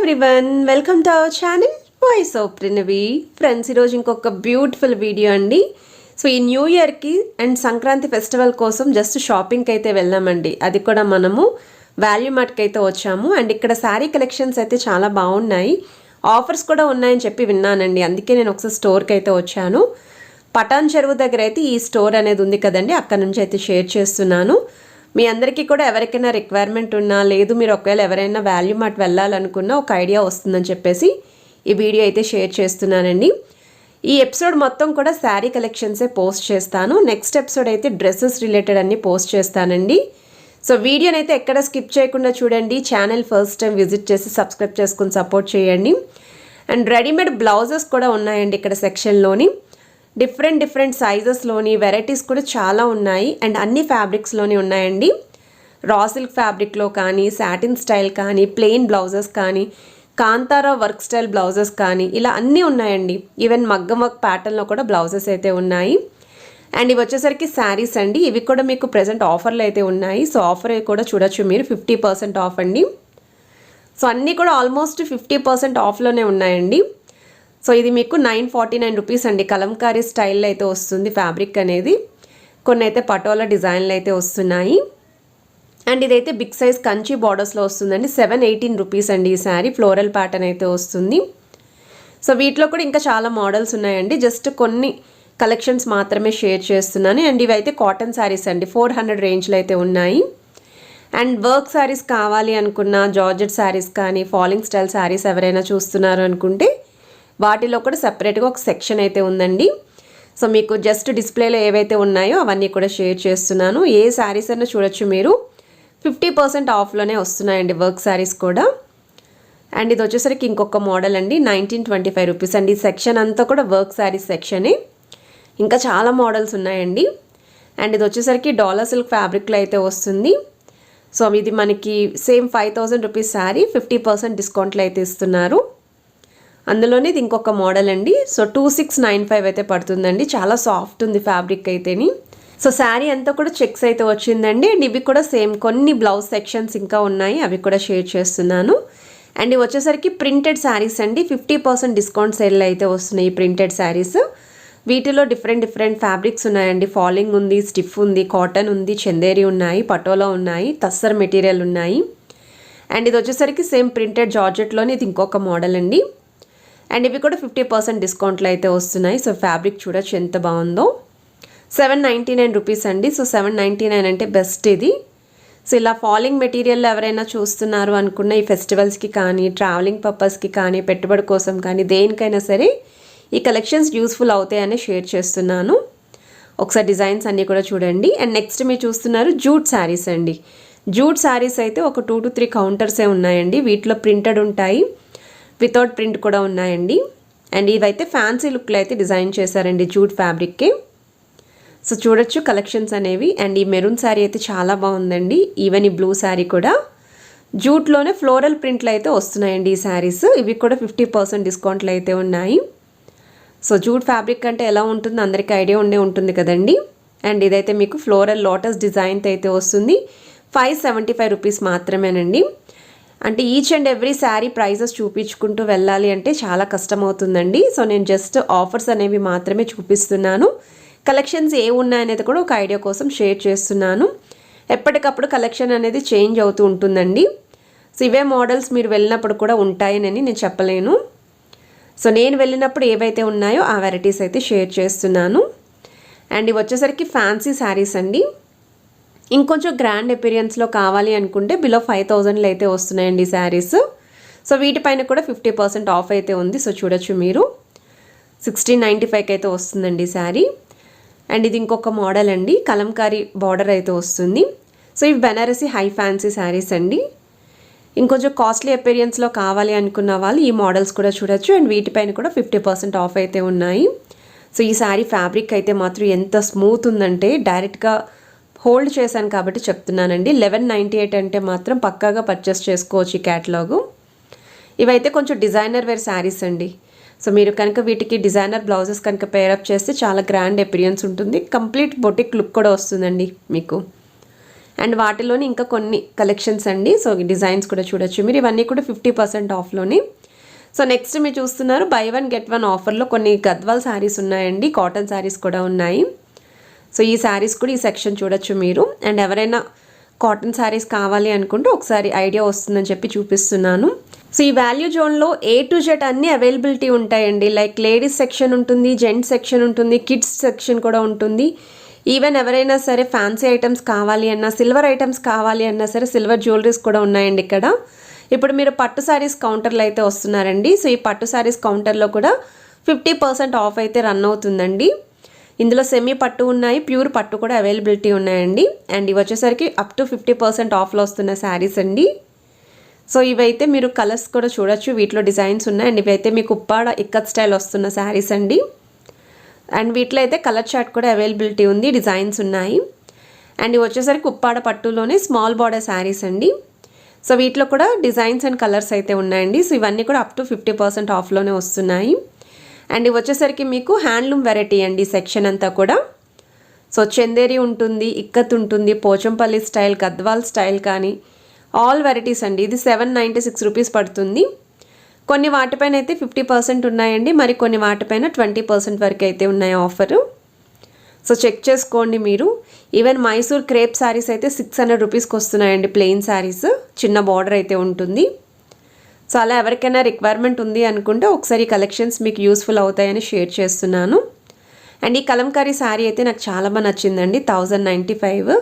Everyone, welcome to our channel voice of Pranavi. Friends, ఈరోజు ఇంకొక beautiful video అండి. So ఈ న్యూ ఇయర్కి అండ్ సంక్రాంతి ఫెస్టివల్ కోసం జస్ట్ షాపింగ్కి అయితే వెళ్ళామండి. అది కూడా మనము వాల్యూ మార్ట్కి అయితే వచ్చాము. అండ్ ఇక్కడ శారీ కలెక్షన్స్ అయితే చాలా బాగున్నాయి, ఆఫర్స్ కూడా ఉన్నాయని చెప్పి విన్నానండి. అందుకే నేను ఒకసారి స్టోర్కి అయితే వచ్చాను. పటాన్ చెరువు దగ్గర అయితే ఈ స్టోర్ అనేది ఉంది కదండి, అక్కడ నుంచి అయితే షేర్ చేస్తున్నాను. మీ అందరికీ కూడా ఎవరికైనా రిక్వైర్మెంట్ ఉన్నా, లేదు మీరు ఒకవేళ ఎవరైనా వాల్యూ మార్ట్ వెళ్ళాలనుకున్నా ఒక ఐడియా వస్తుందని చెప్పేసి ఈ వీడియో అయితే షేర్ చేస్తున్నానండి. ఈ ఎపిసోడ్ మొత్తం కూడా శారీ కలెక్షన్సే పోస్ట్ చేస్తాను. నెక్స్ట్ ఎపిసోడ్ అయితే డ్రెస్సెస్ రిలేటెడ్ అన్ని పోస్ట్ చేస్తానండి. సో వీడియోని అయితే ఎక్కడ స్కిప్ చేయకుండా చూడండి. ఛానల్ ఫస్ట్ టైం విజిట్ చేసి సబ్స్క్రైబ్ చేసుకుని సపోర్ట్ చేయండి. అండ్ రెడీమేడ్ బ్లౌజెస్ కూడా ఉన్నాయండి ఇక్కడ సెక్షన్లోని. డిఫరెంట్ సైజెస్లోని వెరైటీస్ కూడా చాలా ఉన్నాయి. అండ్ అన్ని ఫ్యాబ్రిక్స్లోని ఉన్నాయండి. రా సిల్క్ ఫ్యాబ్రిక్లో కానీ, సాటిన్ స్టైల్ కానీ, ప్లెయిన్ బ్లౌజెస్ కానీ, కాంతారా వర్క్ స్టైల్ బ్లౌజెస్ కానీ, ఇలా అన్నీ ఉన్నాయండి. ఈవెన్ మగ్గం వర్క్ ప్యాటర్న్లో కూడా బ్లౌజెస్ అయితే ఉన్నాయి. అండ్ ఇవి వచ్చేసరికి శారీస్ అండి. ఇవి కూడా మీకు ప్రెజెంట్ ఆఫర్లు అయితే ఉన్నాయి. సో ఆఫర్ కూడా చూడొచ్చు మీరు, 50% ఆఫ్ అండి. సో అన్నీ కూడా ఆల్మోస్ట్ 50% ఆఫ్లోనే ఉన్నాయండి. సో ఇది మీకు 949 రూపీస్ అండి. కలంకారీ స్టైల్లో అయితే వస్తుంది ఫ్యాబ్రిక్ అనేది. కొన్ని అయితే పటోలా డిజైన్లు అయితే వస్తున్నాయి. అండ్ ఇదైతే బిగ్ సైజ్ కంచి బార్డర్స్లో వస్తుందండి. 718 రూపీస్ అండి ఈ శారీ. ఫ్లోరల్ ప్యాటర్న్ అయితే వస్తుంది. సో వీటిలో కూడా ఇంకా చాలా మోడల్స్ ఉన్నాయండి. జస్ట్ కొన్ని కలెక్షన్స్ మాత్రమే షేర్ చేస్తున్నాను. అండ్ ఇవి అయితే కాటన్ శారీస్ అండి. 400 రేంజ్లో అయితే ఉన్నాయి. అండ్ వర్క్ శారీస్ కావాలి అనుకున్న, జార్జెట్ శారీస్ కానీ, ఫాలింగ్ స్టైల్ శారీస్ ఎవరైనా చూస్తున్నారు అనుకుంటే వాటిలో కూడా సెపరేట్గా ఒక సెక్షన్ అయితే ఉందండి. సో మీకు జస్ట్ డిస్ప్లేలో ఏవైతే ఉన్నాయో అవన్నీ కూడా షేర్ చేస్తున్నాను. ఏ శారీస్ అయినా చూడొచ్చు మీరు. 50% ఆఫ్లోనే వస్తున్నాయండి వర్క్ శారీస్ కూడా. అండ్ ఇది వచ్చేసరికి ఇంకొక మోడల్ అండి. 1925 రూపీస్ అండి. ఈ సెక్షన్ అంతా కూడా వర్క్ శారీస్ సెక్షనే. ఇంకా చాలా మోడల్స్ ఉన్నాయండి. అండ్ ఇది వచ్చేసరికి డాలర్ సిల్క్ ఫ్యాబ్రిక్లో అయితే వస్తుంది. సో ఇది మనకి సేమ్ 5000 రూపీస్ శారీ 50% డిస్కౌంట్లో అయితే ఇస్తున్నారు. అందులోనే ఇది ఇంకొక మోడల్ అండి. సో 2695 అయితే పడుతుందండి. చాలా సాఫ్ట్ ఉంది ఫ్యాబ్రిక్ అయితేని. సో శారీ అంతా కూడా చెక్స్ అయితే వచ్చిందండి. అండ్ ఇవి కూడా సేమ్ కొన్ని బ్లౌజ్ సెక్షన్స్ ఇంకా ఉన్నాయి, అవి కూడా షేర్ చేస్తున్నాను. అండ్ ఇవి వచ్చేసరికి ప్రింటెడ్ శారీస్ అండి. 50% డిస్కౌంట్ సేల్ అయితే వస్తున్నాయి ఈ ప్రింటెడ్ శారీస్. వీటిలో డిఫరెంట్ ఫ్యాబ్రిక్స్ ఉన్నాయండి. ఫాలింగ్ ఉంది, స్టిఫ్ ఉంది, కాటన్ ఉంది, చందేరి ఉన్నాయి, పటోలా ఉన్నాయి, తస్సర్ మెటీరియల్ ఉన్నాయి. అండ్ ఇది వచ్చేసరికి సేమ్ ప్రింటెడ్ జార్జెట్లోనే ఇది ఇంకొక మోడల్ అండి. అండ్ ఇవి కూడా 50% డిస్కౌంట్లో అయితే వస్తున్నాయి. సో ఫ్యాబ్రిక్ చూడొచ్చు ఎంత బాగుందో. 799 రూపీస్ అండి. సో 799 అంటే బెస్ట్ ఇది. సో ఇలా ఫాలింగ్ మెటీరియల్ ఎవరైనా చూస్తున్నారు అనుకున్న ఈ ఫెస్టివల్స్కి కానీ, ట్రావెలింగ్ పర్పస్కి కానీ, పెట్టుబడి కోసం కానీ, దేనికైనా సరే ఈ కలెక్షన్స్ యూస్ఫుల్ అవుతాయని షేర్ చేస్తున్నాను. ఒకసారి డిజైన్స్ అన్నీ కూడా చూడండి. అండ్ నెక్స్ట్ మీరు చూస్తున్నారు జూట్ శారీస్ అండి. జూట్ శారీస్ అయితే ఒక 2 to 3 కౌంటర్సే ఉన్నాయండి. వీటిలో ప్రింటెడ్ ఉంటాయి, వితౌట్ ప్రింట్ కూడా ఉన్నాయండి. అండ్ ఇవైతే ఫ్యాన్సీ లుక్లో అయితే డిజైన్ చేశారండి జూట్ ఫ్యాబ్రిక్కి. సో చూడొచ్చు కలెక్షన్స్ అనేవి. అండ్ ఈ మెరూన్ శారీ అయితే చాలా బాగుందండి. ఈవెన్ ఈ బ్లూ శారీ కూడా జూట్లోనే ఫ్లోరల్ ప్రింట్లు అయితే వస్తున్నాయండి ఈ శారీస్. ఇవి కూడా 50% డిస్కౌంట్లు అయితే ఉన్నాయి. సో జూట్ ఫ్యాబ్రిక్ అంటే ఎలా ఉంటుందో అందరికీ ఐడియా ఉంటుంది కదండి. అండ్ ఇదైతే మీకు ఫ్లోరల్ లోటస్ డిజైన్తో అయితే వస్తుంది. 575 రూపీస్ మాత్రమేనండి. అంటే each and every sari prices చూపించుకుంటూ వెళ్ళాలి అంటే చాలా కష్టమవుతుందండి. సో నేను జస్ట్ ఆఫర్స్ అనేవి మాత్రమే చూపిస్తున్నాను. కలెక్షన్స్ ఏ ఉన్నాయనేది కూడా ఒక ఐడియా కోసం షేర్ చేస్తున్నాను. ఎప్పటికప్పుడు కలెక్షన్ అనేది చేంజ్ అవుతూ ఉంటుందండి. సో ఇవే మోడల్స్ మీరు వెళ్ళినప్పుడు కూడా ఉంటాయని నేను చెప్పలేను. సో నేను వెళ్ళినప్పుడు ఏవైతే ఉన్నాయో ఆ వెరైటీస్ అయితే షేర్ చేస్తున్నాను. అండ్ ఇవి వచ్చేసరికి ఫ్యాన్సీ శారీస్ అండి. ఇంకొంచెం గ్రాండ్ అపిరియన్స్లో కావాలి అనుకుంటే బిలో 5000లో అయితే వస్తున్నాయండి శారీస్. సో వీటిపైన కూడా 50% ఆఫ్ అయితే ఉంది. సో చూడొచ్చు మీరు. 1695కి అయితే వస్తుందండి శారీ. అండ్ ఇది ఇంకొక మోడల్ అండి. కలంకారీ బార్డర్ అయితే వస్తుంది. సో ఇవి బెనారసీ హై ఫ్యాన్సీ శారీస్ అండి. ఇంకొంచెం కాస్ట్లీ అపిరియన్స్లో కావాలి అనుకున్న వాళ్ళు ఈ మోడల్స్ కూడా చూడొచ్చు. అండ్ వీటిపైన కూడా 50% ఆఫ్ అయితే ఉన్నాయి. సో ఈ శారీ ఫ్యాబ్రిక్ అయితే మాత్రం ఎంత స్మూత్ ఉందంటే, డైరెక్ట్గా హోల్డ్ చేశాను కాబట్టి చెప్తున్నానండి. 1198 అంటే మాత్రం పక్కాగా పర్చేస్ చేసుకోవచ్చు ఈ క్యాటలాగు. ఇవైతే కొంచెం డిజైనర్ వేర్ శారీస్ అండి. సో మీరు కనుక వీటికి డిజైనర్ బ్లౌజెస్ కనుక పేరప్ చేస్తే చాలా గ్రాండ్ అపిరియన్స్ ఉంటుంది. కంప్లీట్ బొటిక్ లుక్ కూడా వస్తుందండి మీకు. అండ్ వాటిలోని ఇంకా కొన్ని కలెక్షన్స్ అండి. సో డిజైన్స్ కూడా చూడొచ్చు మీరు. ఇవన్నీ కూడా 50% ఆఫ్లోని. సో నెక్స్ట్ మీరు చూస్తున్నారు బై వన్ గెట్ వన్ ఆఫర్లో కొన్ని గద్వాల్ శారీస్ ఉన్నాయండి. కాటన్ శారీస్ కూడా ఉన్నాయి. సో ఈ శారీస్ కూడా ఈ సెక్షన్ చూడొచ్చు మీరు. అండ్ ఎవరైనా కాటన్ శారీస్ కావాలి అనుకుంటే ఒకసారి ఐడియా వస్తుందని చెప్పి చూపిస్తున్నాను. సో ఈ వాల్యూ జోన్లో A to Z అన్నీ అవైలబిలిటీ ఉంటాయండి. లైక్ లేడీస్ సెక్షన్ ఉంటుంది, జెంట్స్ సెక్షన్ ఉంటుంది, కిడ్స్ సెక్షన్ కూడా ఉంటుంది. ఈవెన్ ఎవరైనా సరే ఫ్యాన్సీ ఐటమ్స్ కావాలి అన్నా, సిల్వర్ ఐటమ్స్ కావాలి అన్నా సరే సిల్వర్ జ్యువెలరీస్ కూడా ఉన్నాయండి ఇక్కడ. ఇప్పుడు మీరు పట్టు శారీస్ కౌంటర్లో అయితే వస్తున్నారండి. సో ఈ పట్టు శారీస్ కౌంటర్లో కూడా 50% ఆఫ్ అయితే రన్ అవుతుందండి. ఇందులో సెమీ పట్టు ఉన్నాయి, ప్యూర్ పట్టు కూడా అవైలబిలిటీ ఉన్నాయండి. అండ్ ఇవి వచ్చేసరికి అప్ టు 50% ఆఫ్లో వస్తున్న శారీస్ అండి. సో ఇవైతే మీరు కలర్స్ కూడా చూడొచ్చు, వీటిలో డిజైన్స్ ఉన్నాయి. అండ్ ఇవైతే మీకు ఉప్పాడ ఇక్కత్ స్టైల్ వస్తున్న శారీస్ అండి. అండ్ వీటిలో అయితే కలర్ చార్ట్ కూడా అవైలబిలిటీ ఉంది, డిజైన్స్ ఉన్నాయి. అండ్ ఇవి వచ్చేసరికి ఉప్పాడ పట్టులోనే స్మాల్ బార్డర్ శారీస్ అండి. సో వీటిలో కూడా డిజైన్స్ అండ్ కలర్స్ అయితే ఉన్నాయండి. సో ఇవన్నీ కూడా అప్ టు 50% ఆఫ్లోనే వస్తున్నాయి. అండ్ ఇవి వచ్చేసరికి మీకు హ్యాండ్లూమ్ వెరైటీ అండి సెక్షన్ అంతా కూడా. సో చందేరి ఉంటుంది, ఇక్కత్ ఉంటుంది, పోచంపల్లి స్టైల్, గద్వాల్ స్టైల్ కానీ ఆల్ వెరైటీస్ అండి. ఇది 796 రూపీస్ పడుతుంది. కొన్ని వాటిపైన అయితే 50% ఉన్నాయండి, మరి కొన్ని వాటిపైన 20% వరకు అయితే ఉన్నాయి ఆఫరు. సో చెక్ చేసుకోండి మీరు. ఈవెన్ మైసూర్ క్రేప్ శారీస్ అయితే 600 రూపీస్కి వస్తున్నాయండి, ప్లెయిన్ శారీస్, చిన్న బార్డర్ అయితే ఉంటుంది. సో అలా ఎవరికైనా రిక్వైర్మెంట్ ఉంది అనుకుంటే ఒకసారి కలెక్షన్స్ మీకు యూస్ఫుల్ అవుతాయని షేర్ చేస్తున్నాను. అండ్ ఈ కలంకారీ శారీ అయితే నాకు చాలా బాగా నచ్చిందండి. 1095.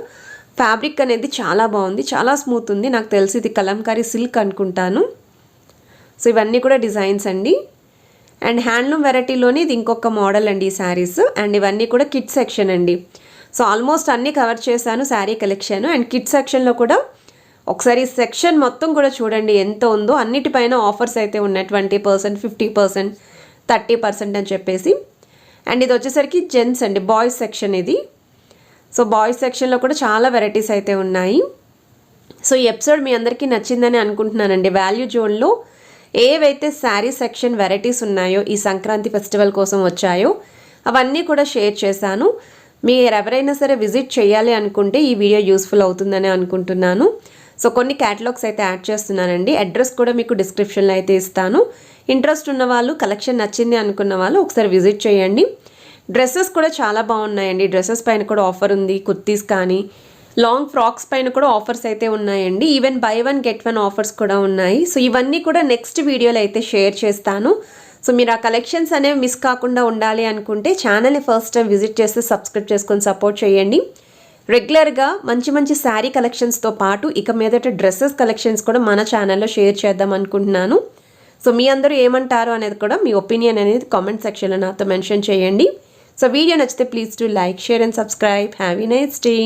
ఫ్యాబ్రిక్ అనేది చాలా బాగుంది, చాలా స్మూత్ ఉంది. నాకు తెలిసి ఇది కలంకారీ సిల్క్ అనుకుంటాను. సో ఇవన్నీ కూడా డిజైన్స్ అండి. అండ్ హ్యాండ్లూమ్ వెరైటీలోని ఇది ఇంకొక మోడల్ అండి ఈ శారీస్. అండ్ ఇవన్నీ కూడా కిడ్స్ సెక్షన్ అండి. సో ఆల్మోస్ట్ అన్నీ కవర్ చేశాను శారీ కలెక్షన్. అండ్ కిడ్స్ సెక్షన్లో కూడా ఒకసారి సెక్షన్ మొత్తం కూడా చూడండి ఎంత ఉందో. అన్నిటిపైన ఆఫర్స్ అయితే ఉన్నాయి, 20%, 50%, 30% అని చెప్పేసి. అండ్ ఇది వచ్చేసరికి జెంట్స్ అండి, బాయ్స్ సెక్షన్ ఇది. సో బాయ్స్ సెక్షన్లో కూడా చాలా వెరైటీస్ అయితే ఉన్నాయి. సో ఈ ఎపిసోడ్ మీ అందరికీ నచ్చిందని అనుకుంటున్నానండి. వాల్యూ జోన్లో ఏవైతే శారీ సెక్షన్ వెరైటీస్ ఉన్నాయో ఈ సంక్రాంతి ఫెస్టివల్ కోసం వచ్చాయో అవన్నీ కూడా షేర్ చేశాను. మీరు ఎవరైనా సరే విజిట్ చేయాలి అనుకుంటే ఈ వీడియో యూస్ఫుల్ అవుతుందని అనుకుంటున్నాను. సో కొన్ని క్యాటలాగ్స్ అయితే యాడ్ చేస్తున్నానండి. అడ్రస్ కూడా మీకు డిస్క్రిప్షన్లో అయితే ఇస్తాను. ఇంట్రెస్ట్ ఉన్న వాళ్ళు, కలెక్షన్ నచ్చింది అనుకున్న వాళ్ళు ఒకసారి విజిట్ చేయండి. డ్రెస్సెస్ కూడా చాలా బాగున్నాయండి. డ్రెస్సెస్ పైన కూడా ఆఫర్ ఉంది, కుర్తీస్ కానీ లాంగ్ ఫ్రాక్స్ పైన కూడా ఆఫర్స్ అయితే ఉన్నాయండి. Even by one get one offers కూడా ఉన్నాయి. సో ఇవన్నీ కూడా నెక్స్ట్ వీడియోలో అయితే షేర్ చేస్తాను. సో మీరు ఆ కలెక్షన్స్ అనేవి మిస్ కాకుండా ఉండాలి అనుకుంటే ఛానల్ని ఫస్ట్ టైం విజిట్ చేస్తే సబ్స్క్రైబ్ చేసుకొని సపోర్ట్ చేయండి. రెగ్యులర్గా మంచి మంచి శారీ కలెక్షన్స్తో పాటు ఇక మీదట డ్రెస్సెస్ కలెక్షన్స్ కూడా మన ఛానల్లో షేర్ చేద్దాం అనుకుంటున్నాను. సో మీ అందరూ ఏమంటారు అనేది కూడా మీ ఒపీనియన్ అనేది కామెంట్ సెక్షన్లో నాతో మెన్షన్ చేయండి. సో వీడియో నచ్చితే please to like, share and subscribe. Have a nice day.